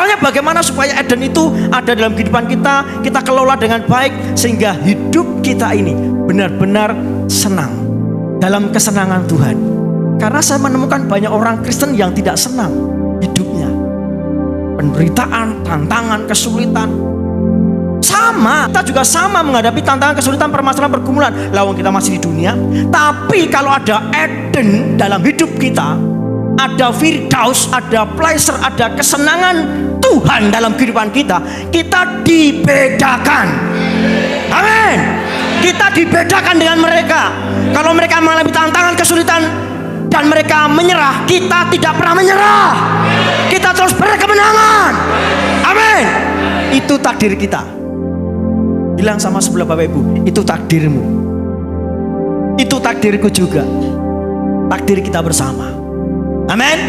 Caranya bagaimana supaya Eden itu ada dalam kehidupan kita, kita kelola dengan baik sehingga hidup kita ini benar-benar senang dalam kesenangan Tuhan. Karena saya menemukan banyak orang Kristen yang tidak senang hidupnya. Penderitaan, tantangan, kesulitan. Sama, kita juga sama menghadapi tantangan, kesulitan, permasalahan, pergumulan. Lawang kita masih di dunia. Tapi kalau ada Eden dalam hidup kita, ada Firdaus, ada pleasure, ada kesenangan Tuhan dalam kehidupan kita, kita dibedakan. Amin. Kita dibedakan dengan mereka. Kalau mereka mengalami tantangan, kesulitan, dan mereka menyerah, kita tidak pernah menyerah. Kita terus berkemenangan. Amin. Itu takdir kita. Bilang sama sebelah Bapak Ibu, itu takdirmu. Itu takdirku juga. Takdir kita bersama. Amin.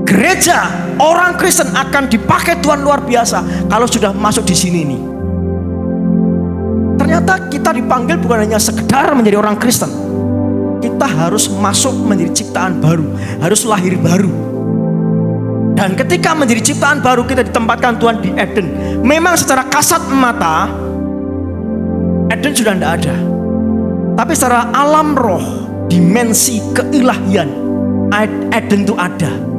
Gereja, orang Kristen akan dipakai Tuhan luar biasa kalau sudah masuk di sini nih. Ternyata kita dipanggil bukan hanya sekedar menjadi orang Kristen. Kita harus masuk menjadi ciptaan baru, harus lahir baru. Dan ketika menjadi ciptaan baru, kita ditempatkan Tuhan di Eden. Memang secara kasat mata Eden sudah tidak ada, tapi secara alam roh, dimensi keilahian, Eden itu ada.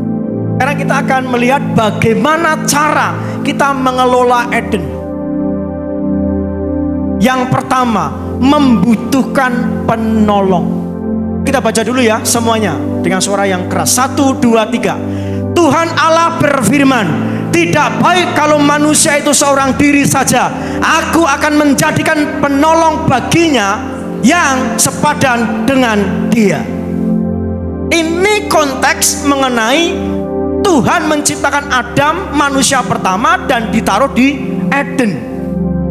Sekarang kita akan melihat bagaimana cara kita mengelola Eden. Yang pertama, membutuhkan penolong. Kita baca dulu ya semuanya dengan suara yang keras. 1, 2, 3. Tuhan Allah berfirman, tidak baik kalau manusia itu seorang diri saja. Aku akan menjadikan penolong baginya yang sepadan dengan dia. Ini konteks mengenai Tuhan menciptakan Adam, manusia pertama, dan ditaruh di Eden.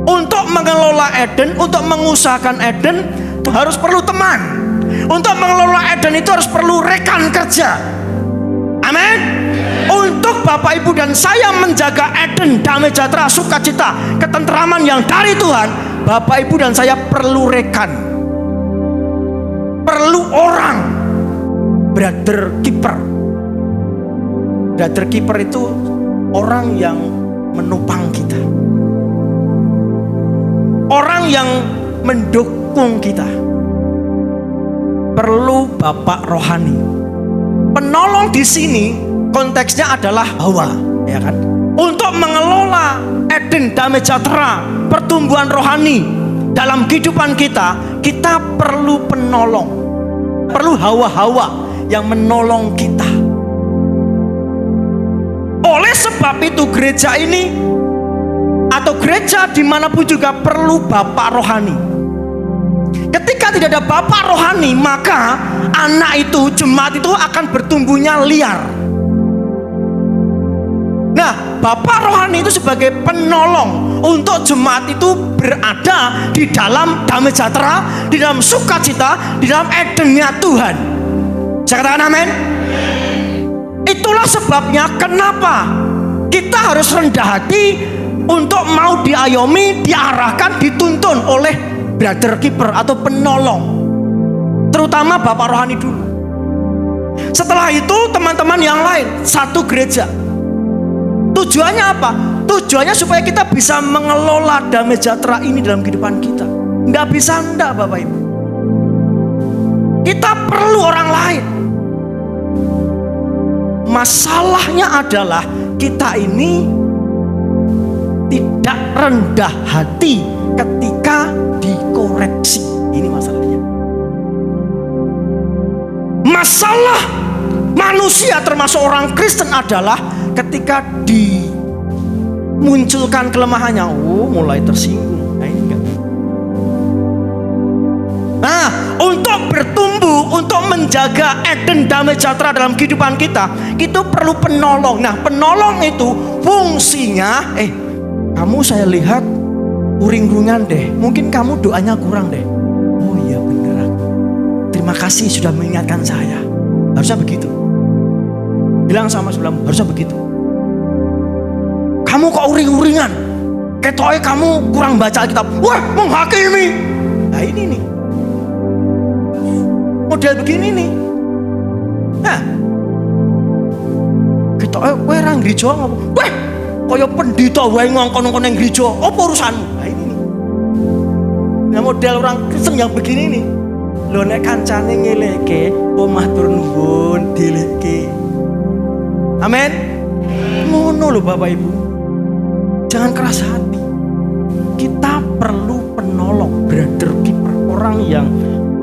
Untuk mengelola Eden, untuk mengusahakan Eden, itu harus perlu teman. Untuk mengelola Eden itu harus perlu rekan kerja. Amin. Untuk Bapak Ibu dan saya menjaga Eden, damai sejahtera, sukacita, ketenteraman yang dari Tuhan, Bapak Ibu dan saya perlu rekan, perlu orang, brother keeper. Brother keeper itu orang yang menopang kita, orang yang mendukung kita. Perlu bapak rohani. Penolong di sini konteksnya adalah Hawa, ya kan? Untuk mengelola Eden, damai sejahtera, pertumbuhan rohani dalam kehidupan kita, kita perlu penolong. Perlu Hawa-Hawa yang menolong kita. Oleh sebab itu gereja ini atau gereja dimanapun juga perlu bapak rohani. Ketika tidak ada bapak rohani, maka anak itu, jemaat itu akan bertumbuhnya liar. Nah, bapak rohani itu sebagai penolong untuk jemaat itu berada di dalam damai sejahtera, di dalam sukacita, di dalam Edennya Tuhan. Saya katakan amin. Itulah sebabnya kenapa kita harus rendah hati untuk mau diayomi, diarahkan, dituntun oleh brother keeper atau penolong, terutama bapak rohani dulu. Setelah itu teman-teman yang lain, satu gereja. Tujuannya apa? Tujuannya supaya kita bisa mengelola damai sejahtera ini dalam kehidupan kita. Nggak bisa enggak Bapak Ibu. Kita perlu orang lain. Masalahnya adalah kita ini tidak rendah hati ketika dikoreksi. Ini masalahnya. Masalah manusia termasuk orang Kristen adalah ketika dimunculkan kelemahannya, mulai tersinggung. Nah, ini enggak. Nah, untuk bertumbuh, untuk menjaga Eden damai sejahtera dalam kehidupan kita, itu perlu penolong. Nah, penolong itu fungsinya, kamu saya lihat uring-uringan deh, mungkin kamu doanya kurang deh. Oh iya bener, terima kasih sudah mengingatkan saya. Harusnya begitu. Bilang sama sebelahmu, harusnya begitu. Kamu kok uring-uringan, ketoknya kamu kurang baca Alkitab. Wah, menghakimi. Nah ini nih, model begini nih. Nah, tok. Kowe ra gereja ngopo? Weh, kaya pendeta wae ngongkon-ngongkon nang gereja. Apa urusanmu? Nah ini nih. Nah model orang Kristen yang begini nih. Lho nek kancane ngelekke, omah tur nuwun dilekke. Amin. Ngono lho Bapak Ibu. Jangan keras hati. Kita perlu penolong, brother keeper, orang yang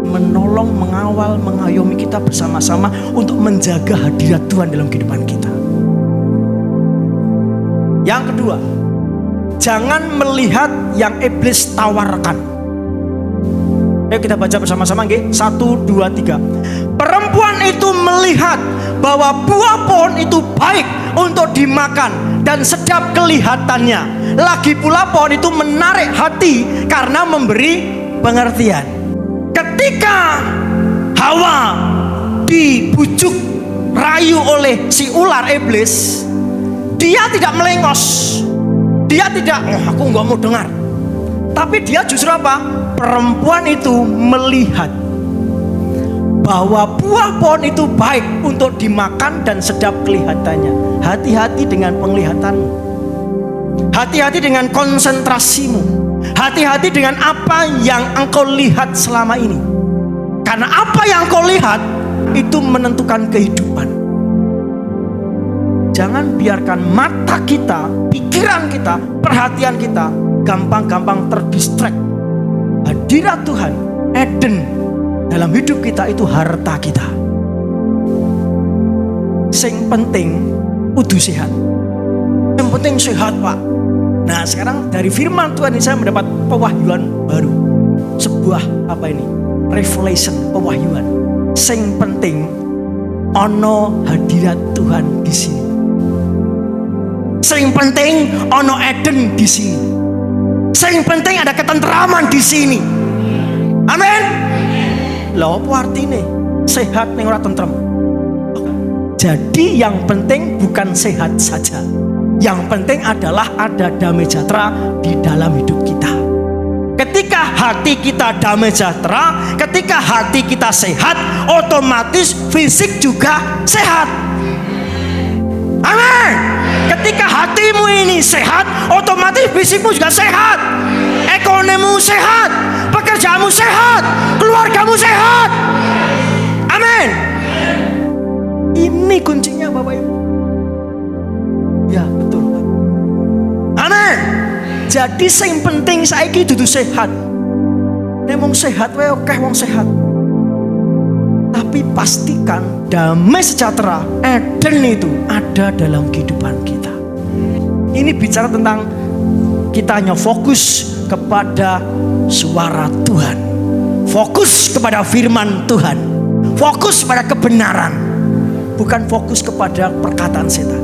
menolong, mengawal, mengayomi kita bersama-sama untuk menjaga hadirat Tuhan dalam kehidupan kita. Yang kedua, jangan melihat yang iblis tawarkan. Ayo kita baca bersama-sama nggih. 1, 2, 3. Perempuan itu melihat bahwa buah pohon itu baik untuk dimakan dan sedap kelihatannya. Lagi pula pohon itu menarik hati karena memberi pengertian. Ketika Hawa dibujuk rayu oleh si ular iblis, dia tidak melengos. Dia tidak, aku nggak mau dengar. Tapi dia justru apa? Perempuan itu melihat bahwa buah pohon itu baik untuk dimakan dan sedap kelihatannya. Hati-hati dengan penglihatanmu. Hati-hati dengan konsentrasimu. Hati-hati dengan apa yang engkau lihat selama ini. Karena apa yang engkau lihat itu menentukan kehidupan. Jangan biarkan mata kita, pikiran kita, perhatian kita gampang-gampang terdistract. Hadirat Tuhan, Eden dalam hidup kita itu harta kita. Sing penting kudu sehat. Yang penting sehat, Pak. Nah sekarang dari firman Tuhan ini saya mendapat pewahyuan baru. Sebuah apa ini? Revelation, pewahyuan. Sing penting ono hadirat Tuhan di sini. Sing penting ono Eden di sini. Sing penting ada ketenteraman di sini. Amin. Lho apa artine? Sehat ning ora tentrem. Jadi yang penting bukan sehat saja. Yang penting adalah ada damai sejahtera di dalam hidup kita. Ketika hati kita damai sejahtera, ketika hati kita sehat, otomatis fisik juga sehat. Amin. Ketika hatimu ini sehat, otomatis fisikmu juga sehat. Ekonomimu sehat, pekerjaanmu sehat, keluargamu sehat. Amin. Ini kuncinya Bapak Ibu. Ya betul. Amin. Jadi yang penting saiki dudu sehat. Nek wong sehat wae akeh wong sehat. Tapi pastikan damai sejahtera Eden itu ada dalam kehidupan kita. Ini bicara tentang kita hanya fokus kepada suara Tuhan, fokus kepada firman Tuhan, fokus pada kebenaran, bukan fokus kepada perkataan setan.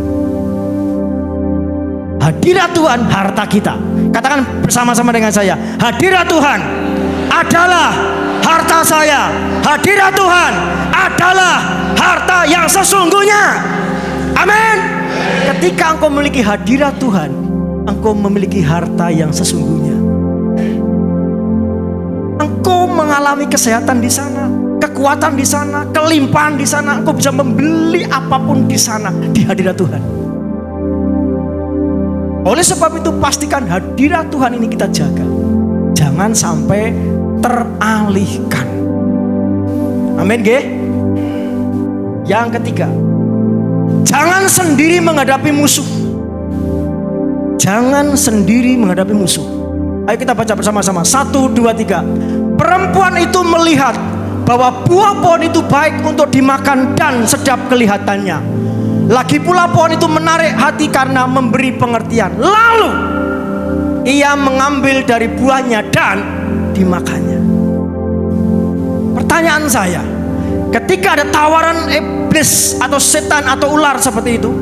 Hadirat Tuhan harta kita. Katakan bersama-sama dengan saya, hadirat Tuhan adalah harta saya. Hadirat Tuhan adalah harta yang sesungguhnya. Amin. Ketika engkau memiliki hadirat Tuhan, engkau memiliki harta yang sesungguhnya. Engkau mengalami kesehatan di sana, kekuatan di sana, kelimpahan di sana. Engkau bisa membeli apapun di sana di hadirat Tuhan. Oleh sebab itu pastikan hadirat Tuhan ini kita jaga. Jangan sampai teralihkan. Amin, nggih. Yang ketiga, jangan sendiri menghadapi musuh. Jangan sendiri menghadapi musuh. Ayo kita baca bersama-sama. 1, 2, 3. Perempuan itu melihat bahwa buah pohon itu baik untuk dimakan dan sedap kelihatannya. Lagi pula pohon itu menarik hati karena memberi pengertian. Lalu ia mengambil dari buahnya dan dimakannya. Pertanyaan saya, ketika ada tawaran iblis atau setan atau ular seperti itu,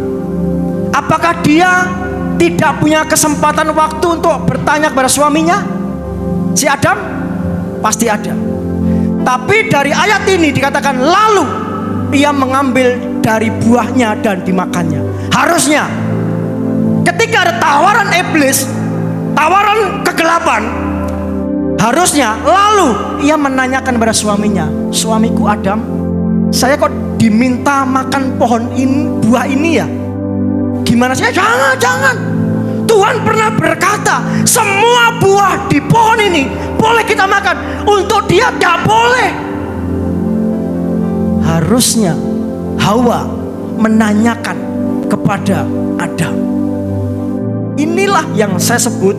apakah dia tidak punya kesempatan waktu untuk bertanya kepada suaminya? Si Adam? Pasti ada. Tapi dari ayat ini dikatakan lalu ia mengambil dari buahnya dan dimakannya. Harusnya ketika ada tawaran iblis, tawaran kegelapan, harusnya lalu ia menanyakan kepada suaminya, suamiku Adam, saya kok diminta makan pohon ini, buah ini ya? gimana sih? Jangan. Tuhan pernah berkata, semua buah di pohon ini boleh kita makan. Untuk dia tidak boleh. Harusnya Hawa menanyakan kepada Adam. Inilah yang saya sebut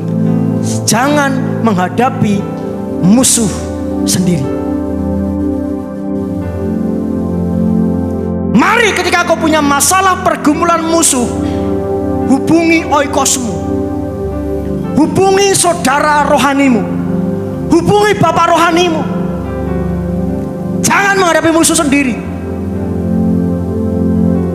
jangan menghadapi musuh sendiri. Mari ketika kau punya masalah pergumulan musuh, hubungi oikosmu, hubungi saudara rohanimu, hubungi bapak rohanimu. Jangan menghadapi musuh sendiri.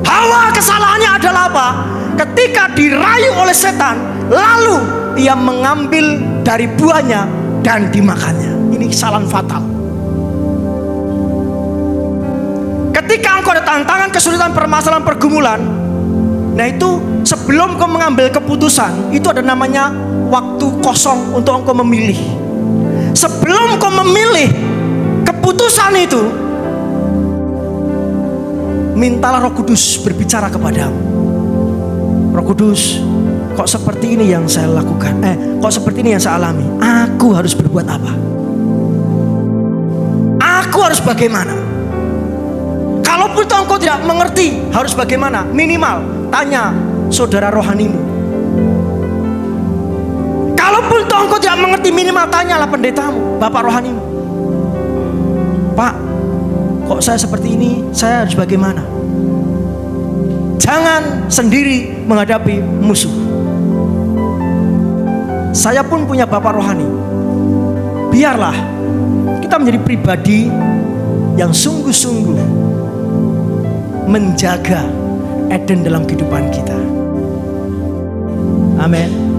Hawa kesalahannya adalah apa? Ketika dirayu oleh setan, lalu ia mengambil dari buahnya dan dimakannya. Ini kesalahan fatal. Ketika engkau ada tantangan, kesulitan, permasalahan, pergumulan, nah itu sebelum kau mengambil keputusan, itu ada namanya waktu kosong untuk engkau memilih. Sebelum kau memilih keputusan itu, mintalah Roh Kudus berbicara kepadamu. Roh Kudus, kok seperti ini yang saya lakukan? Kok seperti ini yang saya alami? Aku harus berbuat apa? Aku harus bagaimana? Kalaupun engkau tidak mengerti harus bagaimana, minimal tanya saudara rohanimu. Kalaupun engkau tidak mengerti, minimal tanyalah pendetamu, bapak rohanimu. Pak, kok saya seperti ini? Saya harus bagaimana? Jangan sendiri menghadapi musuh. Saya pun punya bapak rohani. Biarlah kita menjadi pribadi yang sungguh-sungguh menjaga Eden dalam kehidupan kita. Amin.